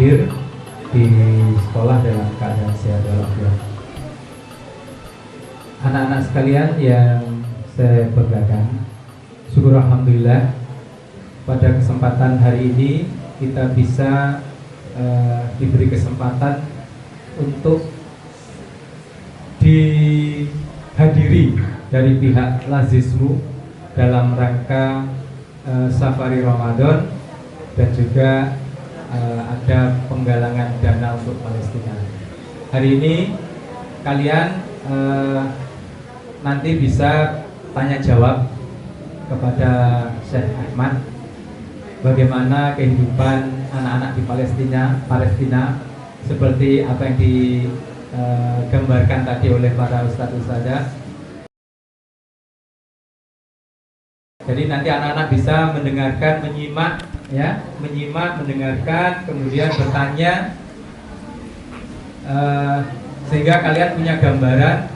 hadir di sekolah dalam keadaan sehat walafiat. Anak-anak sekalian yang saya banggakan, syukur alhamdulillah pada kesempatan hari ini kita bisa diberi kesempatan untuk dihadiri dari pihak Lazismu dalam rangka Safari Ramadan, dan juga ada penggalangan dana untuk Palestina. Hari ini kalian nanti bisa tanya jawab kepada Syekh Ahmad bagaimana kehidupan anak-anak di Palestina seperti apa yang digambarkan tadi oleh para ustadz-ustadzah. Jadi nanti anak-anak bisa mendengarkan, menyimak, mendengarkan, kemudian bertanya, sehingga kalian punya gambaran,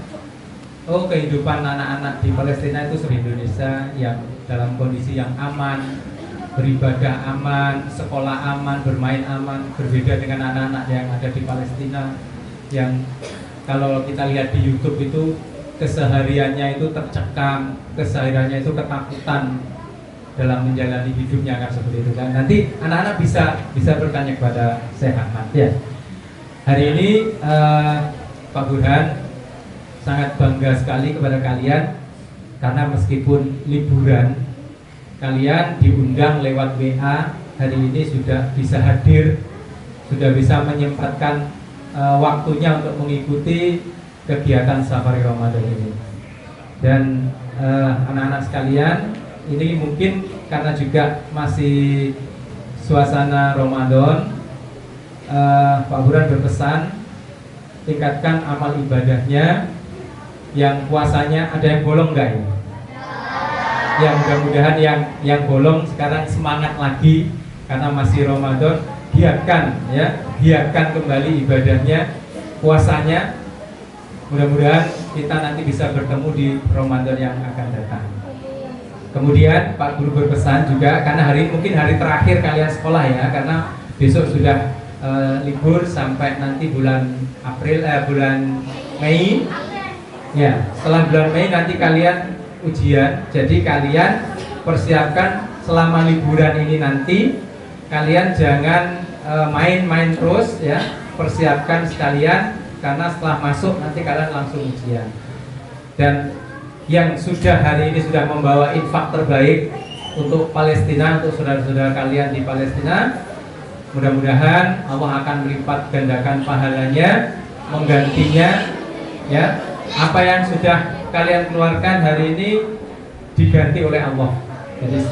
oh kehidupan anak-anak di Palestina itu seperti Indonesia yang dalam kondisi yang aman, beribadah aman, sekolah aman, bermain aman, berbeda dengan anak-anak yang ada di Palestina yang kalau kita lihat di YouTube itu kesehariannya itu tercekam, kesehariannya itu ketakutan dalam menjalani hidupnya, kan seperti itu kan. Nanti anak-anak bisa bertanya kepada Syekh Ahmad ya. Hari ini Pak Burhan sangat bangga sekali kepada kalian karena meskipun liburan kalian diundang lewat WA, hari ini sudah bisa hadir, sudah bisa menyempatkan waktunya untuk mengikuti kegiatan Safari Ramadan ini. Dan anak-anak sekalian, ini mungkin karena juga masih suasana Ramadan, Pak Burhan berpesan tingkatkan amal ibadahnya. Yang puasanya ada yang bolong enggak ya? Yang mudah-mudahan yang bolong sekarang semangat lagi karena masih Ramadan, giatkan kembali ibadahnya, puasanya. Mudah-mudahan kita nanti bisa bertemu di Ramadan yang akan datang. Kemudian Pak Guru berpesan juga, karena mungkin hari terakhir kalian sekolah ya, karena besok sudah libur sampai nanti bulan Mei. Ya, setelah bulan Mei nanti kalian ujian. Jadi kalian persiapkan selama liburan ini nanti kalian jangan main-main terus ya. Persiapkan sekalian karena setelah masuk nanti kalian langsung ujian. Dan yang hari ini sudah membawa infak terbaik untuk Palestina, untuk saudara-saudara kalian di Palestina, mudah-mudahan Allah akan melipat gandakan pahalanya, menggantinya ya. Apa yang sudah kalian keluarkan hari ini diganti oleh Allah. Jadi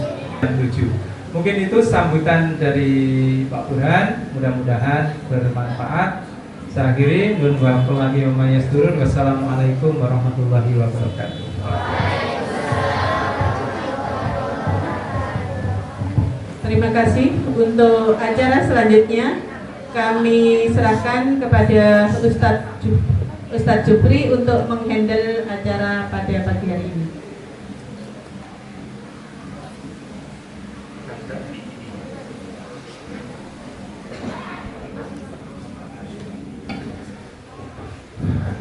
7. Mungkin itu sambutan dari Pak Burhan, mudah-mudahan bermanfaat. Saya akhiri, wassalamualaikum warahmatullahi wabarakatuh. Terima kasih. Untuk acara selanjutnya kami serahkan kepada Ustadz Jupri untuk menghandle acara pada pagi hari ini.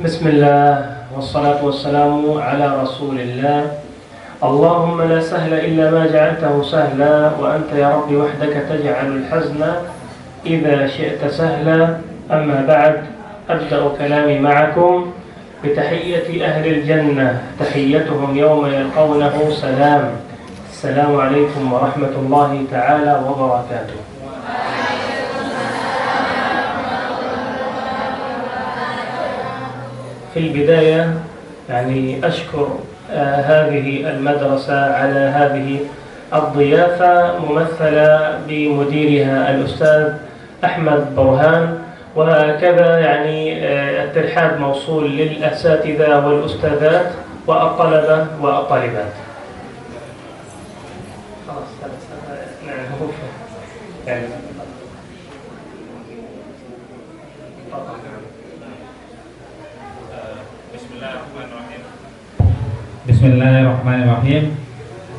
Bismillah, wassalatu wassalamu ala rasulillah. Allahumma la sahla illa ma ja'altahu sahla, wa anta ya Rabbi wahdaka taj'alul hazna idha syi'ta sahla. Amma ba'd, أبدأ كلامي معكم بتحية أهل الجنة، تحيتهم يوم يلقونه سلام. السلام عليكم ورحمة الله تعالى وبركاته. في البداية أشكر هذه المدرسة على هذه الضيافة ممثلة بمديرها الأستاذ أحمد برهان، وهكذا الترحاب موصول للأساتذة والأستاذات والطلبة والطالبات. Bismillahirrahmanirrahim.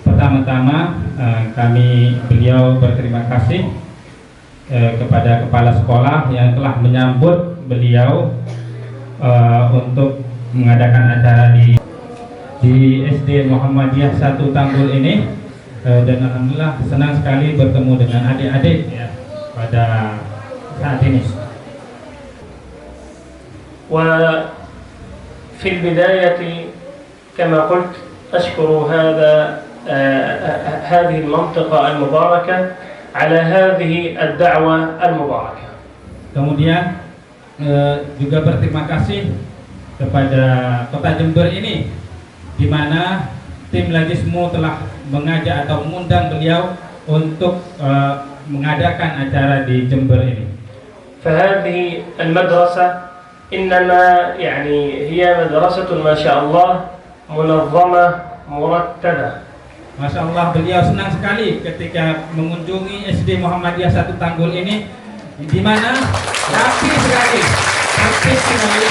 Pertama-tama beliau berterima kasih kepada kepala sekolah yang telah menyambut beliau untuk mengadakan acara di SD Muhammadiyah 1 Tanggul ini, dan alhamdulillah senang sekali bertemu dengan adik-adik ya pada saat ini. وفي البداية كما قلت أشكر هذه المنطقة المباركة على هذه الدعوة المباركة. Kemudian juga berterima kasih kepada Kota Jember ini, di mana tim Lajismu telah mengajak atau mengundang beliau untuk mengadakan acara di Jember ini. فهذه المدرسة إنما يعني هي مدرسة ما شاء الله منظمة مرتبة. Masya Allah, beliau senang sekali ketika mengunjungi SD Muhammadiyah 1 Tanggul ini, di mana rapi sekali, tertib sekali.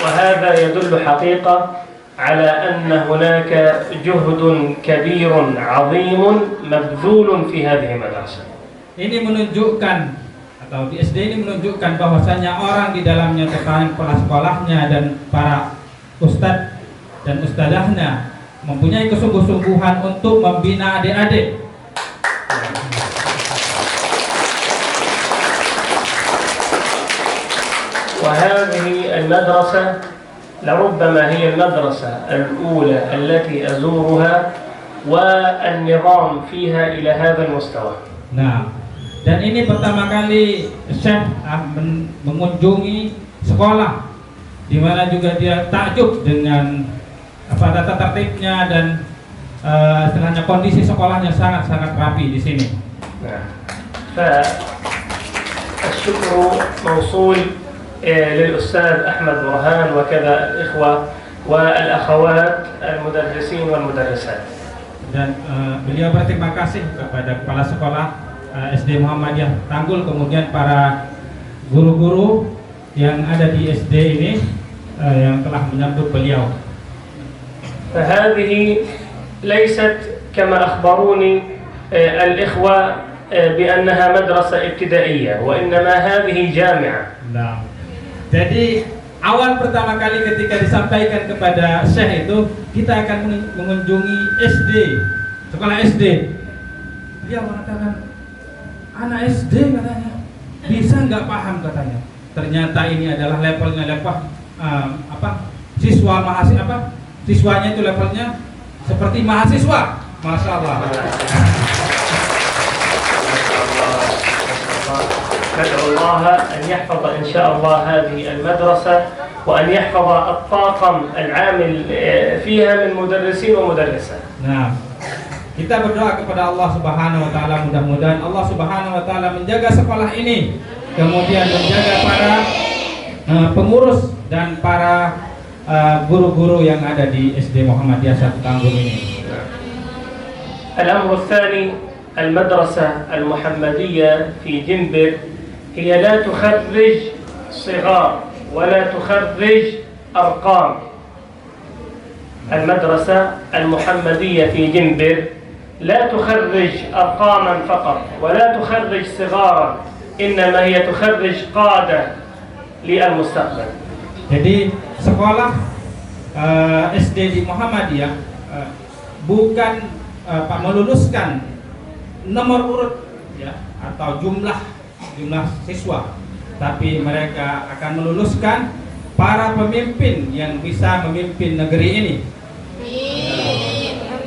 وهذا يدل حقيقة على أن هناك جهد كبير عظيم مبذول في هذه المدرسة. Ini menunjukkan, atau di SD ini menunjukkan bahwasanya orang di dalamnya, kepala sekolahnya dan para ustadz dan ustadzahnya mempunyai kesungguh-sungguhan untuk membina adik-adik. وهذه المدرسة لربما هي المدرسة الأولى التي أزورها والنظام فيها إلى هذا المستوى. Nah, dan ini pertama kali Syekh mengunjungi sekolah, di mana juga dia takjub dengan tata tertibnya dan istilahnya kondisi sekolahnya sangat-sangat rapi di sini. Nah, فالشكر موصول للأستاذ أحمد برهان وكذا الإخوة والأخوات المدرسين والمدرسات. Dan beliau berterima kasih kepada kepala sekolah SD Muhammadiyah Tanggul, kemudian para guru-guru yang ada di SD ini yang telah menyambut beliau. فهذه ليست كما أخبروني الإخوة بأنها مدرسة ابتدائية وإنما هذه جامعة. Nah, jadi awal pertama kali ketika disampaikan kepada Syekh itu, kita akan mengunjungi SD, sekolah SD. Dia mengatakan, anak SD katanya, bisa nggak paham katanya. Ternyata ini adalah levelnya siswa mahasiswa siswanya itu levelnya seperti mahasiswa. Masya Allah. ندعو الله أن يحفظ إن شاء الله هذه المدرسة وأن يحفظ الطاقم العامل فيها من مدرسين ومدرسات. Nah, kita berdoa kepada Allah Subhanahu wa taala, mudah-mudahan Allah Subhanahu wa taala menjaga sekolah ini, kemudian menjaga para pengurus dan para guru-guru yang ada di SD Muhammadiyah 1 Tanggul ini. الأمر الثاني المدرسة المحمدية في جنبر هي لا تخرج صغار ولا تخرج أرقام. المدرسة المحمدية في جنبر لا تخرج أرقاما فقط ولا تخرج صغارا، إنما هي تخرج قادة للمستقبل. Jadi sekolah SD di Muhammadiyah bukan meluluskan nomor urut ya atau jumlah siswa, tapi mereka akan meluluskan para pemimpin yang bisa memimpin negeri ini.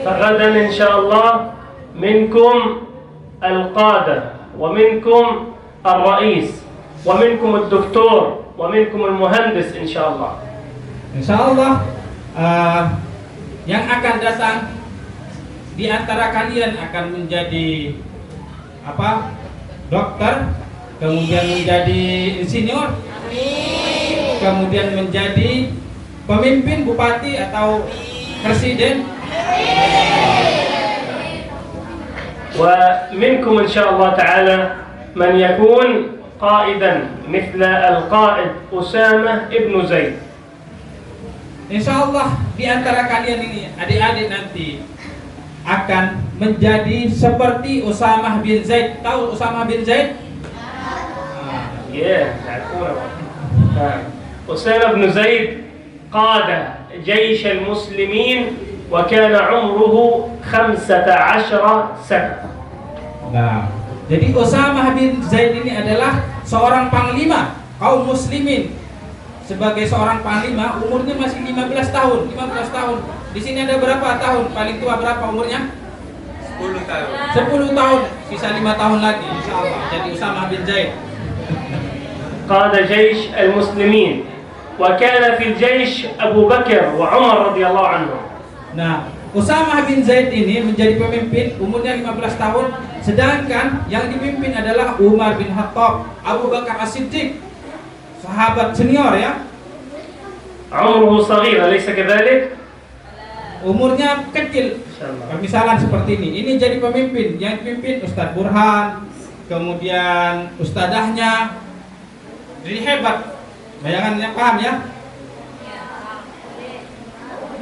فغدا إن شاء الله منكم القادة ومنكم الرئيس ومنكم الدكتور ومنكم المهندس إن شاء الله. Insya Allah yang akan datang di antara kalian akan menjadi dokter, kemudian menjadi insinyur, kemudian menjadi pemimpin, bupati atau presiden. ومنكم إن شاء الله تعالى من يكون قائدا مثل القائد أسامة ابن زيد. Insya Allah di antara kalian ini adik-adik nanti akan menjadi seperti Usamah bin Zaid. Tahu Usamah bin Zaid? أسامة بن زيد قاد جيش المسلمين وكان عمره 15 سنة. Nah, jadi Usamah bin Zaid ini adalah seorang panglima kaum muslimin. Sebagai seorang panglima, umurnya masih 15 tahun. 15 tahun. Di sini ada berapa tahun? Paling tua berapa umurnya? 10 tahun. 10 tahun. Sisa 5 tahun lagi, insyaallah. Jadi Usamah bin Zaid. قاد جيش المسلمين وكان في الجيش أبو بكر وعمر رضي الله عنهم. Nah, Usamah bin Zaid ini menjadi pemimpin, umurnya 15 tahun, sedangkan yang dipimpin adalah Umar bin Khattab, Abu Bakar As-Siddiq, sahabat senior ya. عمره صغير أليس كذلك؟ Umurnya kecil. Misalan seperti ini jadi pemimpin, yang dipimpin Ustadz Burhan, kemudian ustadahnya, jadi hebat. Bayangannya paham ya?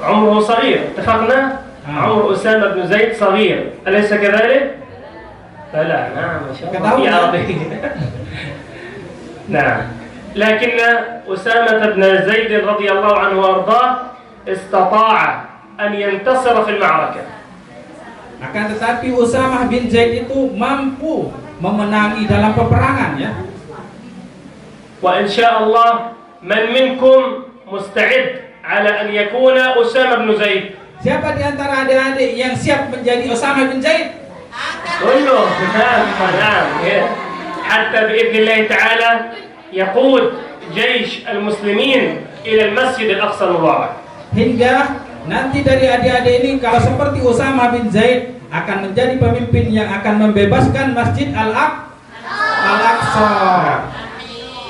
عمره صغير اتفقنا؟ عمر أسامة بن زيد صغير أليس كذلك؟ فلا نعم في عربي. نعم لكن أسامة بن زيد رضي الله عنه وأرضاه استطاع أن ينتصر في المعركة. Akan tetapi Usamah bin Zaid itu mampu memenangi dalam peperangan ya. وإن شاء الله من منكم مستعد على أن يكون أسامة بن زيد. Siapa di antara adik-adik yang siap menjadi Usamah bin Zaid? كله نعم حتى بإذن الله تعالى يقود جيش المسلمين إلى المسجد الأقصى المبارك. Hingga nanti dari adik-adik ini kalau seperti Usamah bin Zaid akan menjadi pemimpin yang akan membebaskan Masjid Al-Aqsa.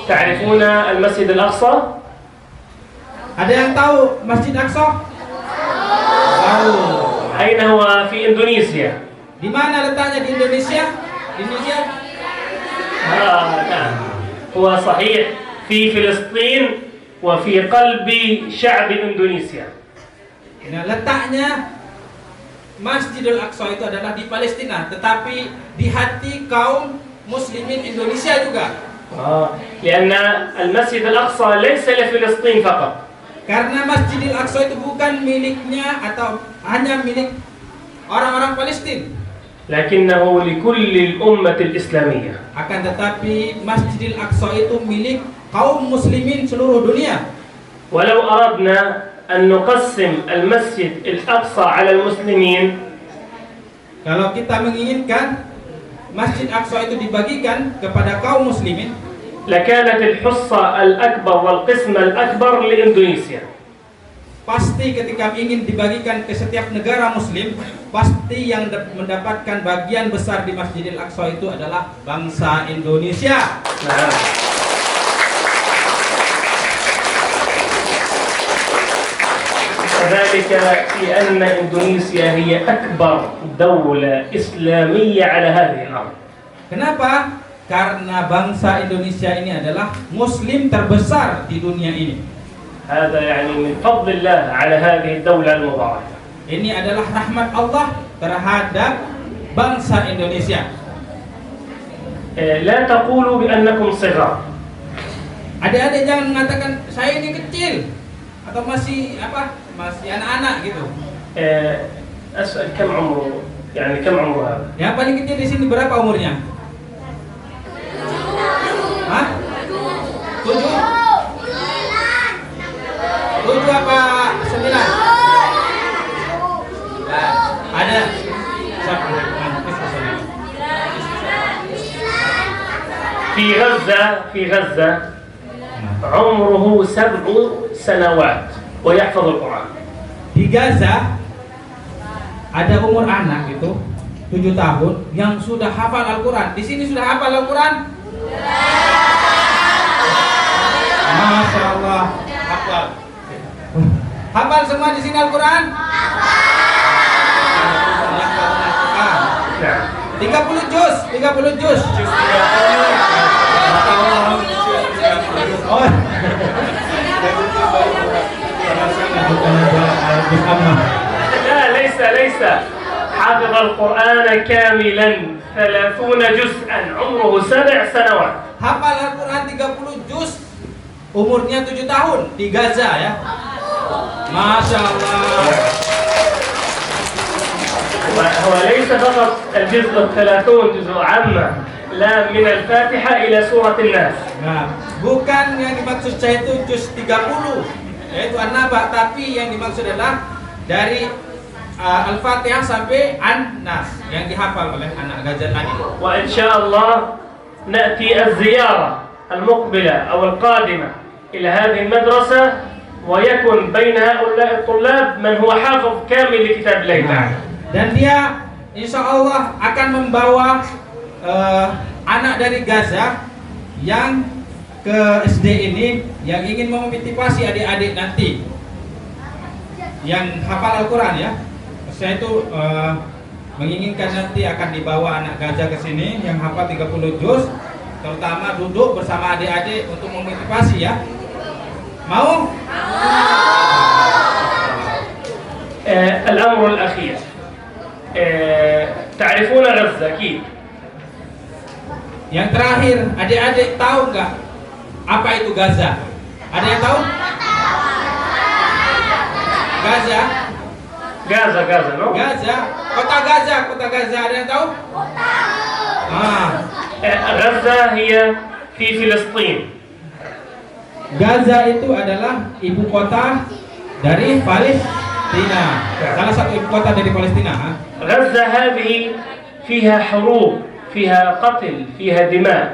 تعرفون المسجد الأقصى؟ Ada yang tahu Masjid Aqsa? Tahu. أين هو في إندونيسيا؟ Di mana letaknya di Indonesia? Di Indonesia? نعم هو صحيح في فلسطين وفي قلب شعب إندونيسيا. Nah, letaknya Masjidil Aqsa itu adalah di Palestina, tetapi di hati kaum muslimin Indonesia juga. لأن المسجد الأقصى ليس لفلسطين فقط. Karena Masjidil Aqsa itu bukan miliknya atau hanya milik orang-orang Palestina. لكنه لكل الأمة الإسلامية. Akan tetapi Masjidil Aqsa itu milik kaum muslimin seluruh dunia. ولو أردنا أن نقسم المسجد الأقصى على المسلمين. Kalau kita menginginkan Masjid Aqsa itu dibagikan kepada kaum muslimin, لكانت الحصة الأكبر والقسم الأكبر لإندونيسيا. pasti ketika ingin dibagikan ke setiap negara muslim, pasti yang mendapatkan bagian besar di Masjidil Aqsa itu adalah bangsa Indonesia. نعم. وذلك لأن إندونيسيا هي أكبر دولة إسلامية على هذه الأرض. Kenapa? Karena bangsa Indonesia ini adalah muslim terbesar di dunia ini. هذا يعني من فضل الله على هذه الدولة المباركة. Ini adalah rahmat Allah terhadap bangsa Indonesia. لا تقولوا بأنكم صغار. Adik-adik jangan mengatakan saya ini kecil atau masih masih anak-anak gitu. أسأل كم عمره؟ يعني كم عمره هذا؟ Yang paling kecil di sini berapa umurnya? Hah? 7? 7 apa 9? Nah, ada siapa? في غزة عمره 7 سنوات ويحفظ القرآن. Di Gaza ada umur anak itu 7 tahun yang sudah hafal Al-Quran. Di sini sudah hafal Al-Quran? Masya Allah, hafal. Hafal semua di sini Al-Quran? نعم. 30 juz. Oh. لا ليس حافظ القرآن كاملا 30 جزءا عمره 7 سنوات. Hafal Al-Quran 30 juz, umurnya 7 tahun di Gaza ya. Masya Allah. هو ليس فقط الجزء 30 جزء عامة، لا من الفاتحة إلى سورة الناس. Nah, bukan yang dimaksud saya itu juz 30 yaitu An-Naba, tapi yang dimaksud adalah dari Al-Fatihah sampai An-Nas yang dihafal oleh anak Gaza tadi. وإن شاء الله نأتي الزيارة المقبلة أو القادمة إلى هذه المدرسة ويكون بين هؤلاء الطلاب من هو حافظ كامل لكتاب الله تعالى. Dan dia insya Allah akan membawa anak dari Gaza yang ke SD ini yang ingin memotivasi adik-adik nanti yang hafal Al-Quran ya. Saya itu menginginkan nanti akan dibawa anak Gaza ke sini yang hafal 30 juz, terutama duduk bersama adik-adik untuk memotivasi ya. Mau? الأمر الأخير تعرفون غزة أكيد. Yang terakhir, adik-adik tahu nggak apa itu Gaza? Ada yang tahu? Gaza? Gaza, no? Gaza, kota Gaza, ada yang tahu? غزة هي في فلسطين. Gaza itu adalah ibu kota dari Palestina. Salah satu ibu kota dari Palestina. غزة هذه فيها حروب، فيها قتل، فيها دماء.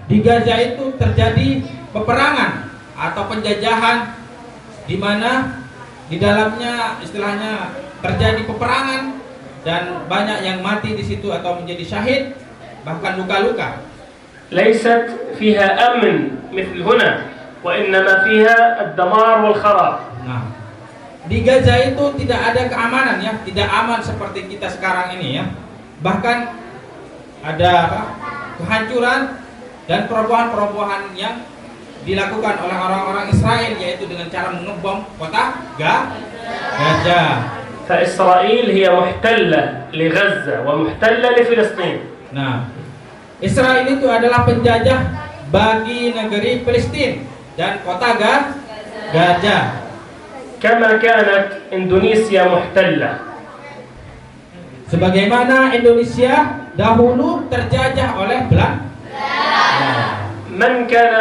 Di Gaza itu terjadi peperangan atau penjajahan di mana di dalamnya istilahnya terjadi peperangan dan banyak yang mati di situ atau menjadi syahid bahkan luka-luka. ليست فيها أمن مثل هنا وإنما فيها الدمار والخراب. Nah, di Gaza itu tidak ada keamanan ya, tidak aman seperti kita sekarang ini ya. Bahkan ada kehancuran dan perobohan-perobohan yang dilakukan oleh orang-orang Israel yaitu dengan cara mengebom kota Gaza. فإسرائيل هي محتلة لغزة ومحتلة لفلسطين. Nah, Israel itu adalah penjajah bagi negeri Palestina dan kota Gaza. كما كانت إندونيسيا محتلة. Sebagaimana Indonesia dahulu terjajah oleh Belanda. من كان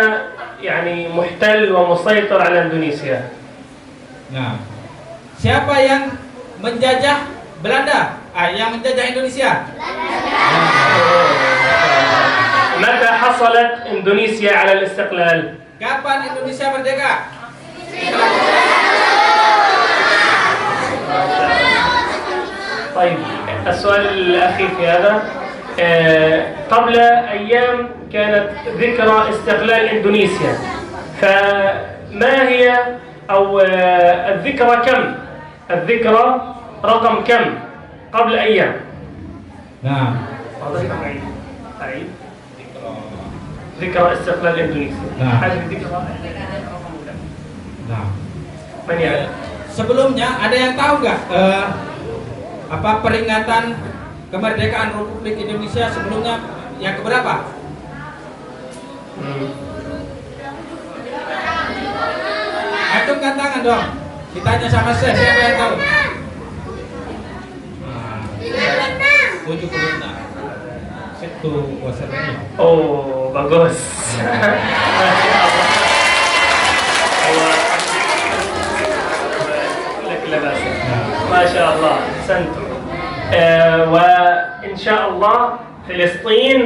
يعني محتل ومسيطر على إندونيسيا؟ Nah, siapa yang menjajah Belanda? Yang menjajah Indonesia? متى حصلت إندونيسيا على الاستقلال؟ Kapan Indonesia merdeka? طيب السؤال الأخير في هذا قبل أيام كانت ذكرى استقلال إندونيسيا، فما هي أو الذكرى كم؟ الذكرى رقم كم قبل أيام؟ Nah, أعيد ذكرى استقلال إندونيسيا. نعم. هذه الذكرى nah. من يعلم؟ Sebelumnya ada yang tahu nggak apa peringatan kemerdekaan Republik Indonesia sebelumnya yang keberapa? Acungkan tangan dong. Ditanya sama saya, siapa yang tahu? 76. Situ wasalnya. Oh, bagus. لك لا بأس. ما شاء الله أحسنتم. وإن شاء الله فلسطين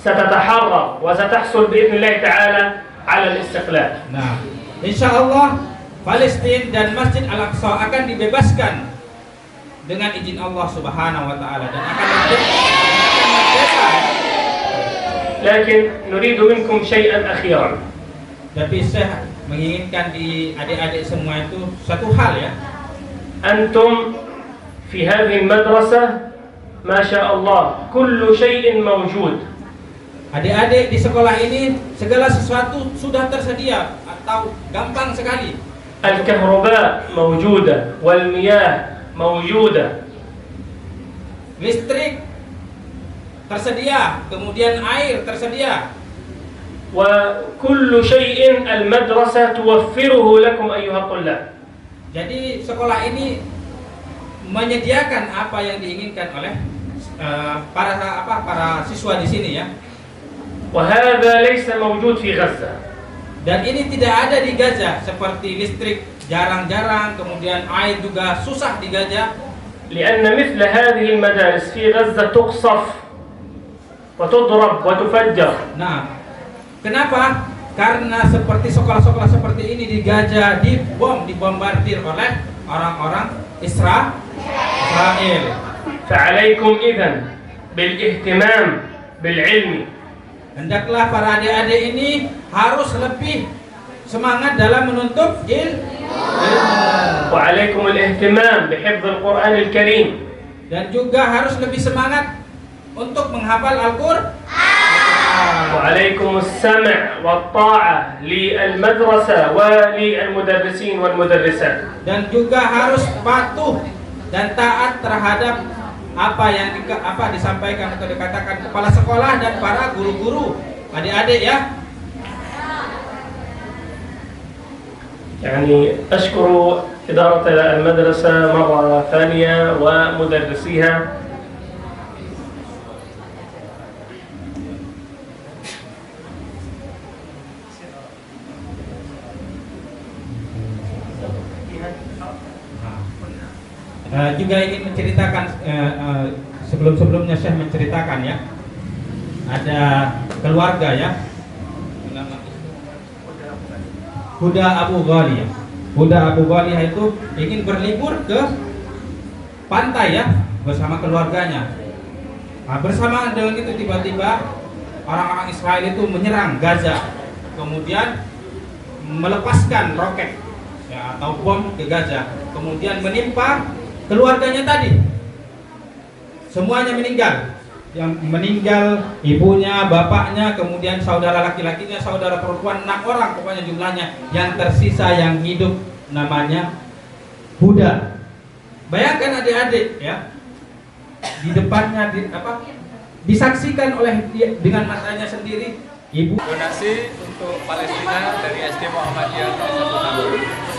ستتحرر وستحصل بإذن الله تعالى على الاستقلال. Nah, insya Allah Palestina dan Masjid Al-Aqsa akan dibebaskan dengan izin Allah Subhanahu wa taala dan akan merdeka. لكن نريد منكم شيئا أخيرا. Tapi saya menginginkan di adik-adik semua itu satu hal ya. أنتم في هذه المدرسة ما شاء الله كل شيء موجود. Adik-adik di sekolah ini segala sesuatu sudah tersedia atau gampang sekali. الكهرباء موجودة والمياه موجودة. listrik tersedia, kemudian air tersedia. وكل شيء المدرسة توفره لكم أيها الطلاب. Jadi sekolah ini menyediakan apa yang diinginkan oleh para siswa di sini ya. وهذا ليس موجود في غزة. Dan ini tidak ada di Gaza, seperti listrik jarang-jarang, kemudian air juga susah di Gaza. لأن مثل هذه المدارس في غزة تقصف وتضرب وتفجر. Nah, kenapa? Karena seperti sekolah-sekolah seperti ini di Gaza dibombardir oleh orang-orang Israel. فعليكم إذن بالاهتمام بالعلم. Hendaklah para adik-adik ini harus lebih semangat dalam menuntut ilmu. وعليكم الاهتمام بحفظ القرآن الكريم. Dan juga harus lebih semangat untuk menghafal Al-Qur'an. وعليكم السمع والطاعة للمدرسة وللمدرسين والمدرسات. Dan juga harus patuh dan taat terhadap apa yang disampaikan atau dikatakan kepala sekolah dan para guru-guru, adik-adik ya. يعني أشكر إدارة المدرسة مرة ثانية ومدرسيها. Juga ingin menceritakan sebelum-sebelumnya Syekh menceritakan ya, ada keluarga ya, Huda Abu Ghaliyah. Huda Abu Ghaliyah itu ingin berlibur ke pantai ya bersama keluarganya. Nah, bersamaan dengan itu tiba-tiba orang-orang Israel itu menyerang Gaza, kemudian melepaskan roket ya, atau bom ke Gaza, kemudian menimpa keluarganya tadi. Semuanya meninggal. Yang meninggal ibunya, bapaknya, kemudian saudara laki-lakinya, saudara perempuan, 6 orang pokoknya jumlahnya. Yang tersisa yang hidup namanya Huda. Bayangkan adik-adik ya, di depannya disaksikan oleh dia dengan matanya sendiri ibu. Donasi untuk Palestina dari SD Muhammadiyah 1